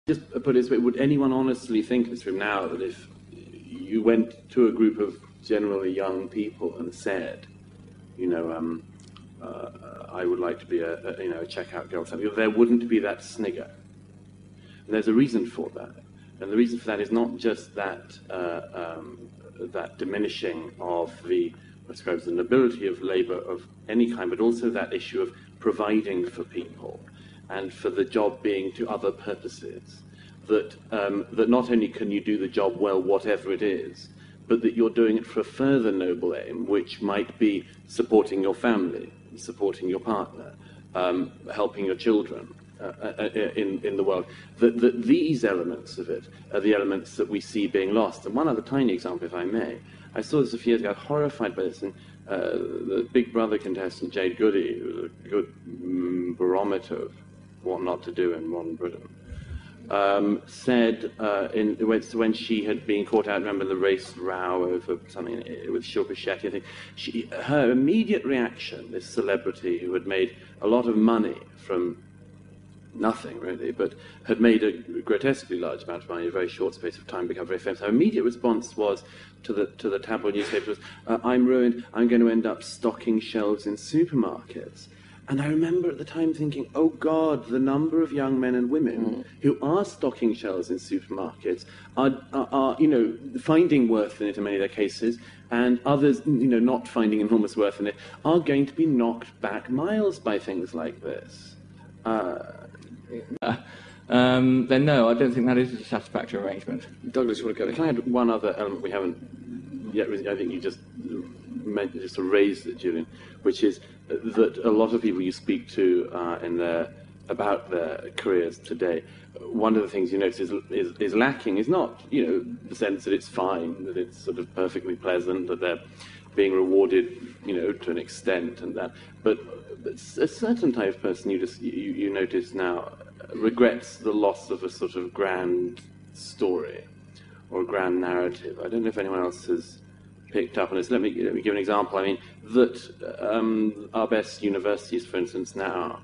Just put it this way, would anyone honestly think in this room now that if you went to a group of generally young people and said, you know, I would like to be a checkout girl or something, there wouldn't be that snigger? And there's a reason for that. And the reason for that is not just that that diminishing of what's described as the nobility of labour of any kind, but also that issue of providing for people and for the job being to other purposes. That not only can you do the job well, whatever it is, but that you're doing it for a further noble aim, which might be supporting your family, supporting your partner, helping your children in the world. That these elements of it are the elements that we see being lost. And one other tiny example, if I may. I saw this a few years ago, I was horrified by this, and the Big Brother contestant, Jade Goody, who was a good barometer of what not to do in modern Britain, said when she had been caught out, remember the race row over something with Shilpa-Shetty, I think, her immediate reaction, this celebrity who had made a lot of money from nothing really, but had made a grotesquely large amount of money in a very short space of time, become very famous. Her immediate response was to the tabloid newspapers, I'm ruined, I'm going to end up stocking shelves in supermarkets. And I remember at the time thinking, oh God, the number of young men and women who are stocking shelves in supermarkets are finding worth in it in many of their cases, and others, not finding enormous worth in it, are going to be knocked back miles by things like this. Then no, I don't think that is a satisfactory arrangement. Douglas, you want to go? Can I add one other element we haven't yet? I think you just raised it, Julian, which is that a lot of people you speak to about their careers today, one of the things you notice is lacking is not the sense that it's fine, that it's sort of perfectly pleasant, that they're being rewarded to an extent and that, but a certain type of person you notice now regrets the loss of a sort of grand story or a grand narrative. I don't know if anyone else has picked up on this. Let me give an example. I mean, that our best universities, for instance, now,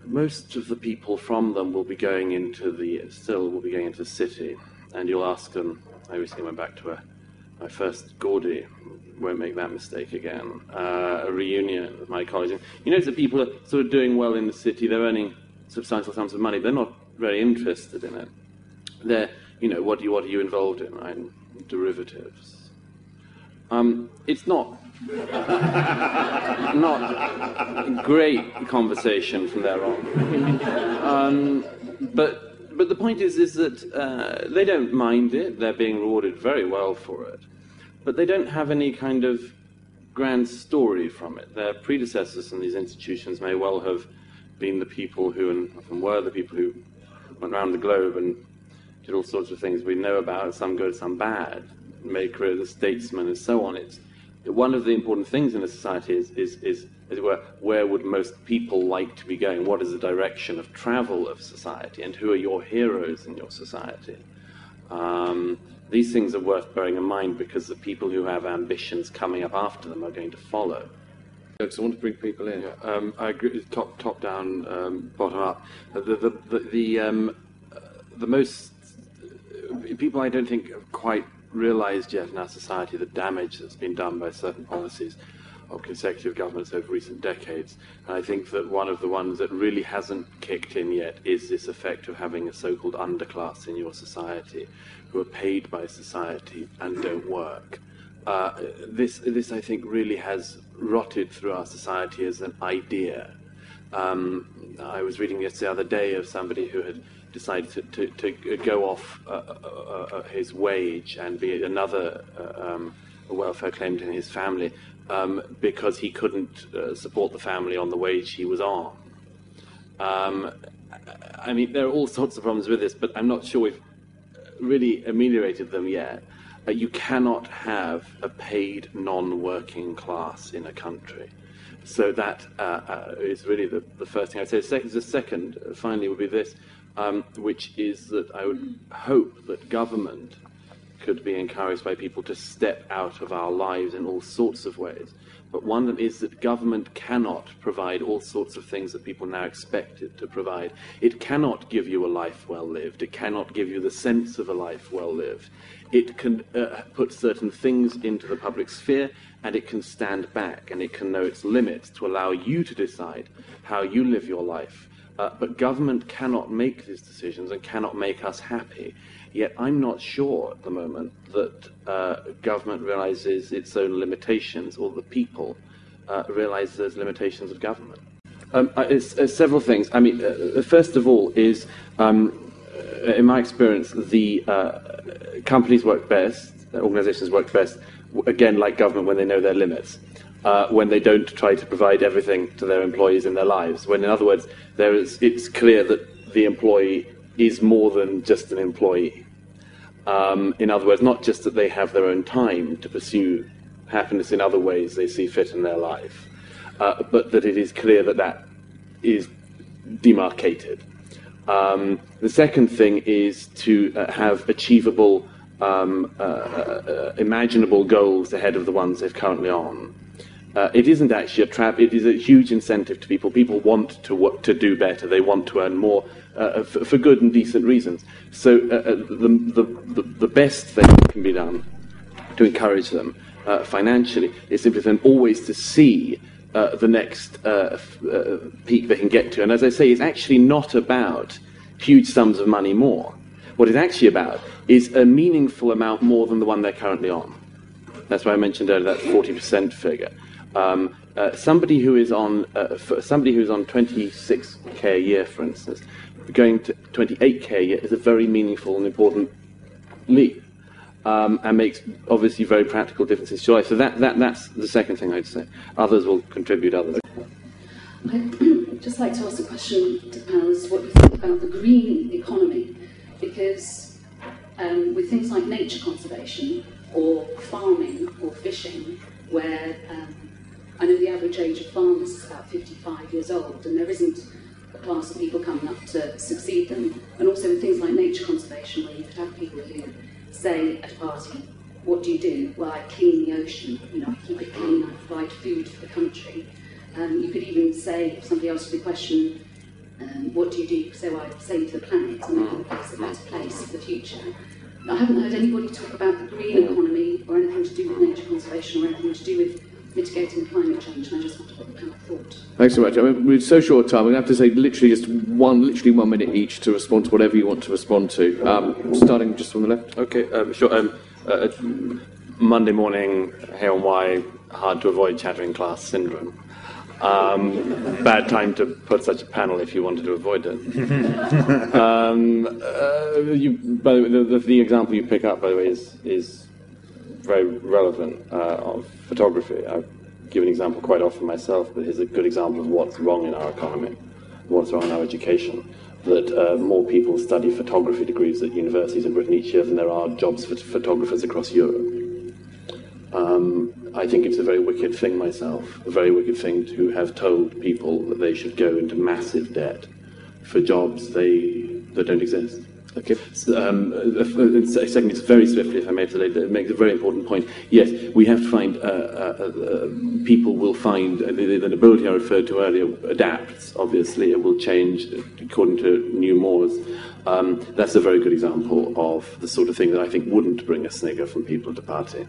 most of the people from them will be going into the city, and you'll ask them. I recently went back to my first Gordy, won't make that mistake again, a reunion with my college. And you notice that people are sort of doing well in the city, they're earning substantial sums of money, they're not very interested in it. They're, what are you involved in? Right? Derivatives. It's not great conversation from there on. But the point is that they don't mind it, they're being rewarded very well for it. But they don't have any kind of grand story from it. Their predecessors in these institutions may well have been the people who, and often were the people who went around the globe and did all sorts of things we know about, some good, some bad, made careers as statesmen and so on. It's one of the important things in a society is as it were, where would most people like to be going? What is the direction of travel of society, and who are your heroes in your society? These things are worth bearing in mind because the people who have ambitions coming up after them are going to follow. So I want to bring people in. Yeah, I agree. Top down, bottom up. The most people I don't think have quite realised yet in our society the damage that's been done by certain policies of consecutive governments over recent decades. And I think that one of the ones that really hasn't kicked in yet is this effect of having a so-called underclass in your society who are paid by society and don't work. This I think really has rotted through our society as an idea. I was reading this the other day of somebody who had decided to go off his wage and be another welfare claimant in his family because he couldn't support the family on the wage he was on. I mean, there are all sorts of problems with this, but I'm not sure we've really ameliorated them yet. You cannot have a paid non-working class in a country. So that is really the first thing I'd say. The second, finally, would be this, which is that I would hope that government could be encouraged by people to step out of our lives in all sorts of ways. But one of them is that government cannot provide all sorts of things that people now expect it to provide. It cannot give you a life well lived. It cannot give you the sense of a life well lived. It can put certain things into the public sphere, and it can stand back, and it can know its limits to allow you to decide how you live your life. But government cannot make these decisions and cannot make us happy. Yet I'm not sure at the moment that government realizes its own limitations, or the people realize those limitations of government. It's several things. I mean, first of all is, in my experience, the companies work best, organizations work best, again, like government, when they know their limits. When they don't try to provide everything to their employees in their lives. When, in other words, it's clear that the employee is more than just an employee. In other words, not just that they have their own time to pursue happiness in other ways they see fit in their life, but that it is clear that that is demarcated. The second thing is to have achievable, imaginable goals ahead of the ones they're currently on. It isn't actually a trap. It is a huge incentive to people. People want to work, to do better. They want to earn more for good and decent reasons. So the best thing that can be done to encourage them financially is simply for them always to see the next peak they can get to. And as I say, it's actually not about huge sums of money more. What it's actually about is a meaningful amount more than the one they're currently on. That's why I mentioned earlier that 40% figure. Somebody who is on 26k a year, for instance, going to 28k a year is a very meaningful and important leap, and makes obviously very practical differences to life. So that's the second thing I'd say. Others will contribute others. I'd just like to ask a question to the panelists, what you think about the green economy, because with things like nature conservation or farming or fishing, where I know the average age of farmers is about 55 years old, and there isn't a class of people coming up to succeed them. And also with things like nature conservation, where you could have people who say at a party, what do you do? Well, I clean the ocean, I keep it clean, I provide food for the country. You could even say, if somebody asked you the question, what do you do? You could say, well, I save the planet and make the place a better place for the future. I haven't heard anybody talk about the green economy or anything to do with nature conservation or anything to do with mitigating climate change, and I just wondered what the panel thought. Thanks so much. I mean, we're so short time, we're going to have to say literally 1 minute each to respond to whatever you want to respond to. Starting just on the left. Okay, sure. Monday morning, H1Y, hard to avoid chattering class syndrome. Bad time to put such a panel if you wanted to avoid it. By the way, the example you pick up, by the way, is very relevant of photography. I give an example quite often myself, but here's a good example of what's wrong in our economy, what's wrong in our education. That more people study photography degrees at universities in Britain each year than there are jobs for photographers across Europe. I think it's a very wicked thing myself, a very wicked thing to have told people that they should go into massive debt for jobs that don't exist. Okay. Second, it's very swiftly, if I may, it makes a very important point. Yes, we have to find, people will find, the ability I referred to earlier adapts, obviously, it will change according to new mores. That's a very good example of the sort of thing that I think wouldn't bring a snigger from people at a party.